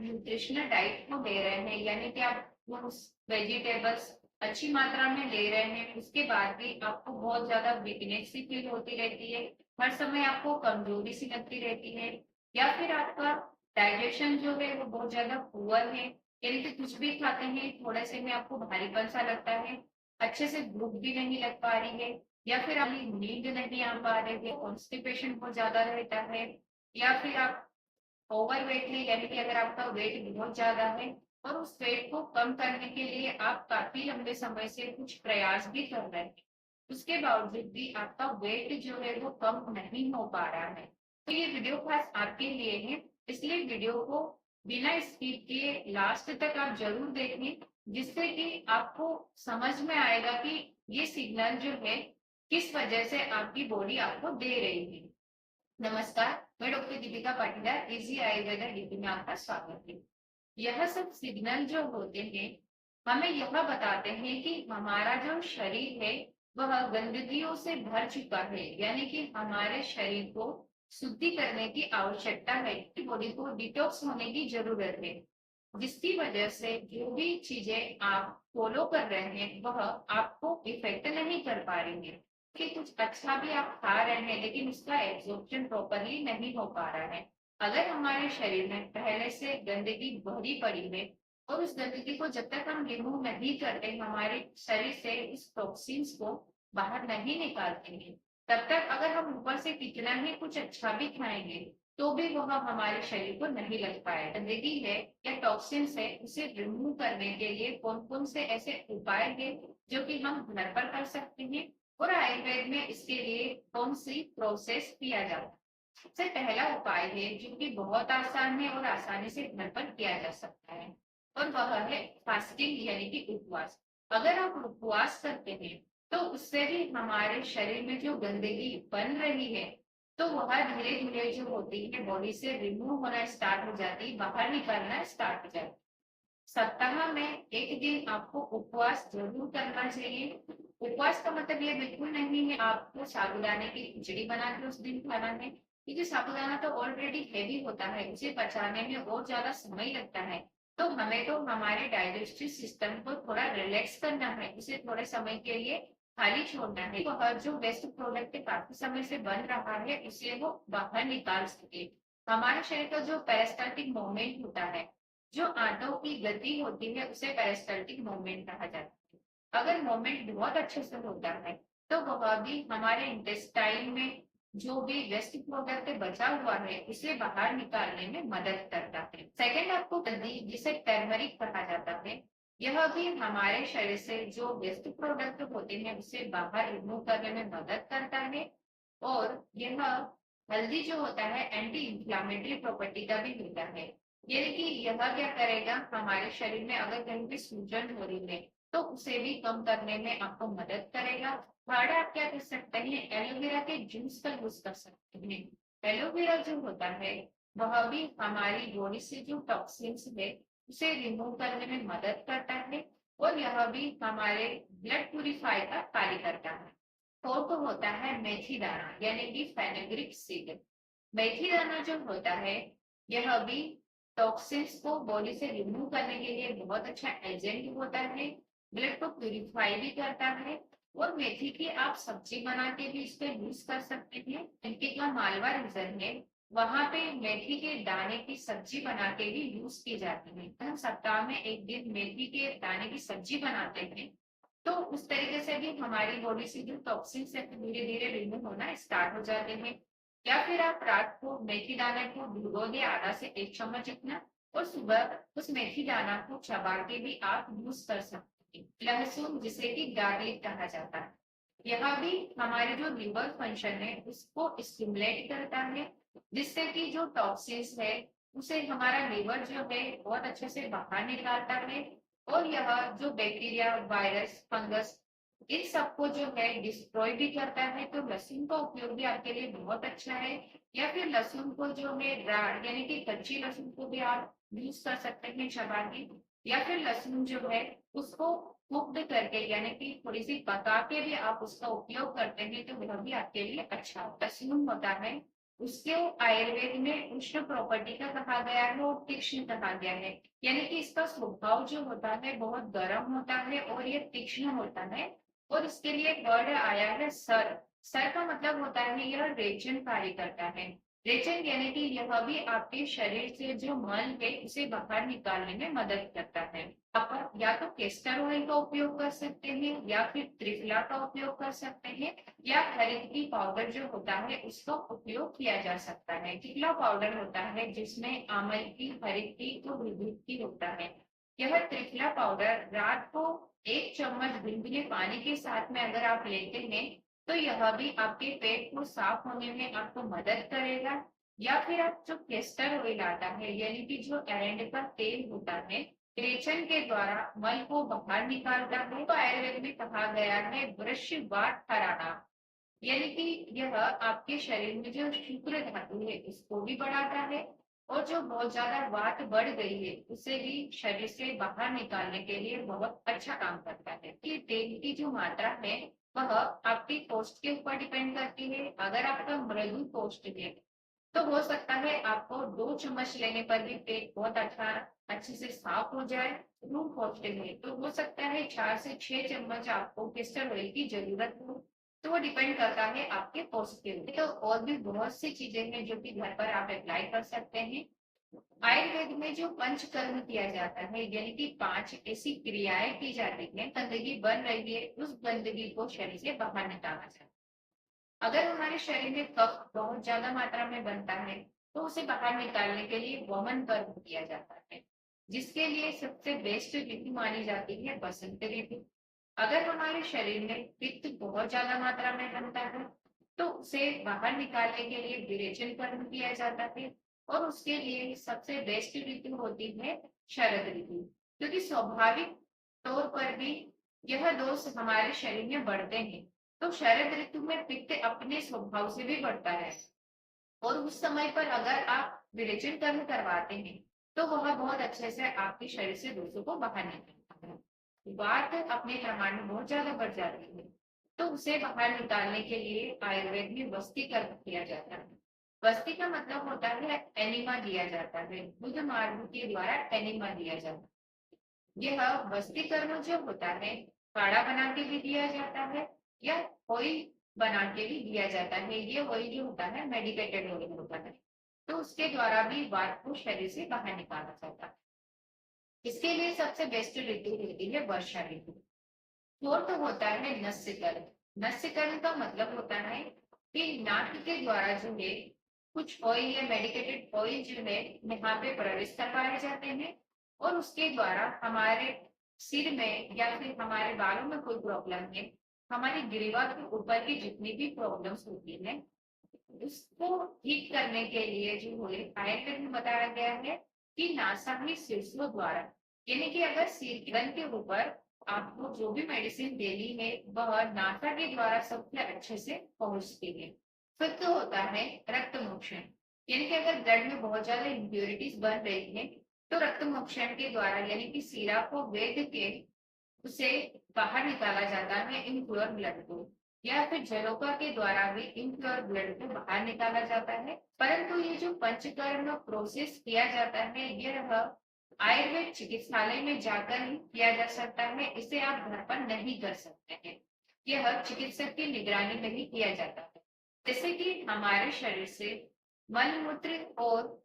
Nutritional diet को ले रहे हैं, यानी कि आप वो वेजिटेबल्स अच्छी मात्रा में ले रहे हैं, उसके बाद भी आपको बहुत ज्यादा वीकनेस सी फील होती रहती है, हर समय आपको कमजोरी सी लगती रहती है, या फिर आपका डाइजेशन जो है वो बहुत ज्यादा पुअर है, यानी कि कुछ भी खाते हैं थोड़े से में आपको भारीपन सा लगता है, अच्छे से भूख भी नहीं लग पा रही है, या फिर आपकी नींद नहीं आ पा रही है, कॉन्स्टिपेशन बहुत ज्यादा रहता है, या फिर आप ओवरवेट है, यानी कि अगर आपका वेट बहुत ज्यादा है और उस वेट को कम करने के लिए आप काफी लंबे समय से कुछ प्रयास भी कर रहे हैं, उसके बावजूद भी आपका वेट जो है वो कम नहीं हो पा रहा है, तो ये वीडियो खास आपके लिए है, इसलिए वीडियो को बिना स्किप किए लास्ट तक आप जरूर देखें, जिससे कि आपको समझ में आएगा कि ये सिग्नल जो है किस वजह से आपकी बॉडी आपको दे रही है। नमस्कार, मैं doctor Deepika Patidar, easy Ayurveda DP में आपका स्वागत है। यह सब सिग्नल जो होते हैं हमें यह बताते हैं कि हमारा जो शरीर है वह गंदगियों से भर चुका है, यानी कि हमारे शरीर को शुद्धि करने की आवश्यकता है, कि बॉडी को डिटॉक्स होने की जरूरत है, जिसकी वजह से जो भी चीजें आप फॉलो कर रहे हैं वह आपको इफेक्ट नहीं कर पा रही है, कि कुछ अच्छा भी आप खा रहे हैं लेकिन उसका एब्जॉर्प्शन प्रॉपरली नहीं हो पा रहा है। अगर हमारे शरीर में पहले से गंदगी भरी पड़ी है और उस गंदगी को जब तक हम रिमूव नहीं करते, हमारे शरीर से इस टॉक्सिन्स को बाहर नहीं निकालते हैं, तब तक अगर हम ऊपर से कितना ही कुछ अच्छा भी खाएंगे तो भी वह हमारे शरीर को नहीं लग पाए। गंदगी है या टॉक्सिन्स है, उसे रिमूव करने के लिए कौन कौन से ऐसे उपाय है जो कि हम घर पर कर सकते हैं, और आयुर्वेद में इसके लिए कौन सी प्रोसेस किया जाता है। सबसे पहला उपाय है जो कि बहुत आसान है और आसानी से घर पर किया जा सकता है, और वह है फास्टिंग यानी कि उपवास। अगर आप उपवास करते हैं तो उससे भी हमारे शरीर में जो गंदगी बन रही है तो वह धीरे धीरे जो होती है बॉडी से रिमूव होना स्टार्ट हो जाती है, बाहर निकलना स्टार्ट हो जाती है। सप्ताह में एक दिन आपको उपवास जरूर करना चाहिए। उपवास का मतलब ये बिल्कुल नहीं है आपको साबूदाने की खिचड़ी बना के उस दिन खाना है, क्योंकि साबूदाना तो ऑलरेडी हैवी होता है, उसे पचाने में और ज्यादा समय लगता है, तो हमें तो हमारे डाइजेस्टिव सिस्टम को थोड़ा रिलैक्स करना है, उसे थोड़े समय के लिए खाली छोड़ना है, वह जो वेस्ट प्रोडक्ट काफी समय से बन रहा है उसे वो बाहर निकाल सके। हमारे शरीर का जो पेरिस्टाल्टिक मूवमेंट होता है, जो आंतों की गति होती है, उसे पेरिस्टाल्टिक मूवमेंट कहा जाता है। अगर मूवमेंट बहुत अच्छे से होता है तो वह भी हमारे इंटेस्टाइन में जो भी वेस्ट प्रोडक्ट बचा हुआ है उसे बाहर निकालने में मदद करता है। सेकंड, आपको हल्दी जिसे टर्मरिक कहा जाता है, यह भी हमारे शरीर से जो वेस्ट प्रोडक्ट होते हैं उसे बाहर रिमूव करने में मदद करता है, और यह हल्दी जो होता है एंटी इंफ्लामेटरी प्रॉपर्टी का भी होता है, यानी कि यह क्या करेगा, हमारे शरीर में अगर कहीं भी सूजन हो रही है तो उसे भी कम करने में आपको मदद करेगा। थर्ड, आप क्या कर सकते हैं, एलोवेरा के जूस का यूज कर सकते हैं। एलोवेरा जो होता है वह भी हमारी बॉडी से जो टॉक्सिन्स है उसे रिमूव करने में मदद करता है, और यह भी हमारे ब्लड प्यूरिफाई का कार्य करता है। फोर्थ होता है मेथी दाना यानी कि फेनुग्रीक सीड। मेथी दाना जो होता है यह भी टॉक्सिन्स को बॉडी से रिमूव करने के लिए बहुत अच्छा एजेंट होता है, ब्लड को प्यूरिफाई भी करता है, और मेथी की आप सब्जी बना के भी इसको यूज कर सकते हैं। इनके जो मालवा रीजन है वहां पे मेथी के दाने की सब्जी बना के भी यूज की जाती है। हम सप्ताह में एक दिन मेथी के दाने की सब्जी बनाते हैं तो उस तरीके से भी हमारी बॉडी से जो टॉक्सिन्स है धीरे धीरे रिमूव होना स्टार्ट हो जाते हैं। या फिर आप रात को मेथी दाना को भिगो दे आधा से एक चम्मच जितना, और सुबह उस मेथी दाना को चबा के भी आप यूज कर सकते हैं। लहसुन जिसे कि गार्लिक कहा जाता है, यह भी हमारे जो लिवर फंक्शन है उसको स्टिमुलेट करता है, जिससे कि जो टॉक्सिन्स है उसे हमारा लिवर जो है बहुत अच्छे से बाहर निकालता है, और यह जो बैक्टीरिया वायरस फंगस इन सबको जो है डिस्ट्रॉय भी करता है। तो लहसुन का उपयोग भी आपके लिए बहुत अच्छा है, या फिर लहसुन को जो है यानी कि कच्ची लहसुन को भी आप यूज कर सकते हैं चबा के, या फिर लहसुन जो है उसको कुक्ड करके यानी कि थोड़ी सी पका के भी आप उसका उपयोग करते हैं तो वह भी आपके लिए अच्छा। लहसुन होता है उसको आयुर्वेद में उष्ण प्रॉपर्टी का कहा गया है और तीक्ष्ण कहा गया है। यानी कि इसका स्वभाव जो होता है बहुत गर्म होता है और ये तीक्ष्ण होता है। और इसके लिए वर्ड आया है सर। सर का मतलब होता है यह रेचन कार्य करता है। रेचन यानी कि यह भी आपके शरीर से जो मल है उसे बाहर निकालने में मदद करता है। आप या तो केस्टर ऑयल का उपयोग कर सकते हैं या फिर त्रिफला का उपयोग कर सकते हैं या हरित की पाउडर जो होता है उसका उपयोग किया जा सकता है। त्रिफला पाउडर होता है जिसमें आमल की, हरित की तो विद्युत की होता है। यह त्रिफला पाउडर रात को 1 चम्मच गुनगुने पानी के साथ में अगर आप लेते हैं तो यह भी आपके पेट को साफ होने में आपको मदद करेगा। या फिर आप जो केस्टर ऑयल आता है यानी कि जो एरंड का तेल होता है, रेचन के द्वारा मल को बाहर निकालता है। तो आयुर्वेद में कहा गया है वृषवात हराना, यानी कि यह आपके शरीर में जो शुक्र धातु है उसको भी बढ़ाता है और जो बहुत ज्यादा वात बढ़ गई है उसे भी शरीर से बाहर निकालने के लिए बहुत अच्छा काम करता है। कि तेल की जो मात्रा है वह आपकी कोष्ठ के ऊपर डिपेंड करती है। अगर आपका मृदु कोष्ठ है तो हो सकता है आपको 2 चम्मच लेने पर भी पेट बहुत अच्छे से साफ हो जाए। रूम कोष्ठ में तो हो सकता है 4 से 6 चम्मच आपको केस्टर ऑयल की जरूरत हो। तो वो डिपेंड करता है आपके कोर्स के ऊपर। तो और भी बहुत सी चीजें हैं जो कि घर पर आप अप्लाई कर सकते हैं। आयुर्वेद में जो पंचकर्म किया जाता है यानी कि 5 ऐसी क्रियाएं की जाती है, गंदगी बन रही है उस गंदगी को शरीर से बाहर निकाला जाता है। अगर हमारे शरीर में कफ बहुत ज्यादा मात्रा में बनता है तो उसे बाहर निकालने के लिए वमन कर्म किया जाता है, जिसके लिए सबसे बेस्ट ऋतु मानी जाती है बसंत ऋतु। अगर हमारे शरीर में पित्त बहुत ज्यादा मात्रा में बनता है तो उसे बाहर निकालने के लिए विरेचन कर्म किया जाता है और उसके लिए सबसे बेस्ट ऋतु होती है शरद ऋतु, क्योंकि स्वाभाविक तौर पर भी यह दोष हमारे शरीर में बढ़ते हैं। तो शरद ऋतु में पित्त अपने स्वभाव से भी बढ़ता है और उस समय पर अगर आप विरेचन कर्म करवाते हैं तो वह बहुत अच्छे से आपके शरीर से दोषों को बाहर निकालता है। वात अपने प्रमाण में बहुत ज्यादा बढ़ जाती है तो उसे बाहर निकालने के लिए आयुर्वेद में वस्ती कर्म किया जाता है। वस्ती का मतलब होता है एनिमा दिया जाता है, बुध मार्ग के द्वारा एनिमा दिया जाता है। यह वस्ती कर्म जो होता है काढ़ा बना के भी दिया जाता है या ऑयल बना के भी दिया जाता है। ये ऑयल जो होता है मेडिकेटेड ऑयल होता है तो उसके द्वारा भी वात को शरीर से बाहर निकाला जाता है। इसके लिए सबसे बेस्ट ऋतु होती है वर्षा ऋतु। फोर्थ होता है नस्यकरण। नस्यकरण का मतलब होता है कि नाक के द्वारा जो है कुछ ऑयल या मेडिकेटेड ऑयल जो है यहाँ पे प्रवेश करवाए जाते हैं और उसके द्वारा हमारे सिर में या फिर हमारे बालों में कोई प्रॉब्लम है, हमारी ग्रीवा के ऊपर की जितनी भी प्रॉब्लम्स होती है उसको ठीक करने के लिए जो है आयुर्वेद में बताया गया है कि नासाग्नि शीर्षों द्वारा, यानी कि अगर सिर गर्दन के ऊपर आपको जो भी मेडिसिन देनी है वह नासा के द्वारा सबसे अच्छे से पहुंचती है। फिर तो होता है रक्त मोक्षण, यानी कि अगर ब्लड में बहुत ज्यादा इम्प्योरिटीज बन रही है तो रक्त मोक्षण के द्वारा यानी कि सीरा को वेद के उसे बाहर निकाला जाता है इम्प्योर ब्लड को, या फिर जलोका के द्वारा भी इम्प्योर ब्लड को बाहर निकाला जाता है। परंतु ये जो पंचकर्म प्रोसेस किया जाता है यह आयुर्वेद चिकित्सालय में जाकर ही किया जा सकता है, इसे आप घर पर नहीं कर सकते हैं। यह चिकित्सक की निगरानी में ही किया जाता है। जैसे कि हमारे शरीर से मल मूत्र और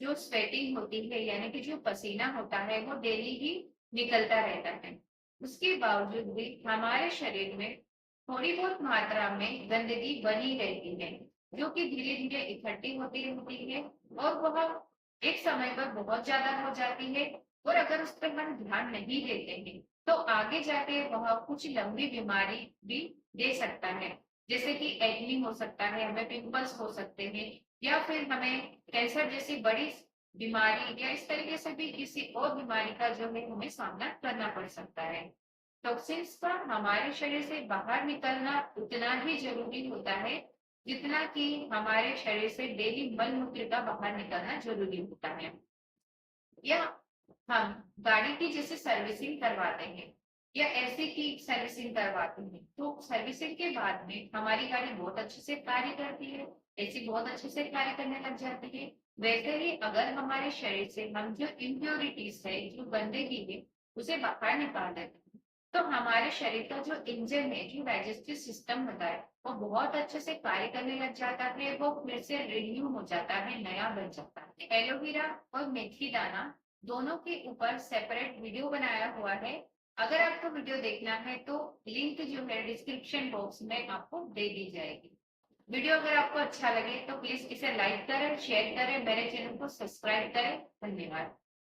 जो स्वेटिंग होती है यानी कि जो पसीना होता है वो डेली ही निकलता रहता है, उसके बावजूद भी हमारे शरीर में थोड़ी बहुत मात्रा में गंदगी बनी रहती है जो कि धीरे धीरे इकट्ठी होती रहती है और वह एक समय पर बहुत ज्यादा हो जाती है। और अगर उस पर हम ध्यान नहीं देते हैं तो आगे जाके वह कुछ लंबी बीमारी भी दे सकता है, जैसे कि एक्ने हो सकता है, हमें पिंपल्स हो सकते हैं या फिर हमें कैंसर जैसी बड़ी बीमारी या इस तरीके से भी किसी और बीमारी का जो है हमें सामना करना पड़ सकता है। टॉक्सिन्स का हमारे शरीर से बाहर निकलना उतना ही जरूरी होता है जितना कि हमारे शरीर से डेली मल मूत्र का बाहर निकलना जरूरी होता है। या हम गाड़ी की जैसे सर्विसिंग करवाते हैं या ऐसे की सर्विसिंग करवाते हैं तो सर्विसिंग के बाद में हमारी गाड़ी बहुत अच्छे से कार्य करती है ऐसी बहुत अच्छे से कार्य करने लग जाती है। वैसे ही अगर हमारे शरीर से हम जो इम्प्योरिटीज है, जो गंदगी है, उसे बाहर निकाल देते हैं, तो हमारे शरीर का जो इंजन है, जो डाइजेस्टिव सिस्टम होता है, वो बहुत अच्छे से कार्य करने लग जाता है। वो फिर से रिन्यू हो जाता है, नया बन जाता है। एलोवेरा और मेथी दाना दोनों के ऊपर सेपरेट वीडियो बनाया हुआ है। अगर आपको वीडियो देखना है तो लिंक जो है डिस्क्रिप्शन बॉक्स में आपको दे दी जाएगी। वीडियो अगर आपको अच्छा लगे तो प्लीज इसे लाइक करें, शेयर करें, मेरे चैनल को सब्सक्राइब करें। धन्यवाद।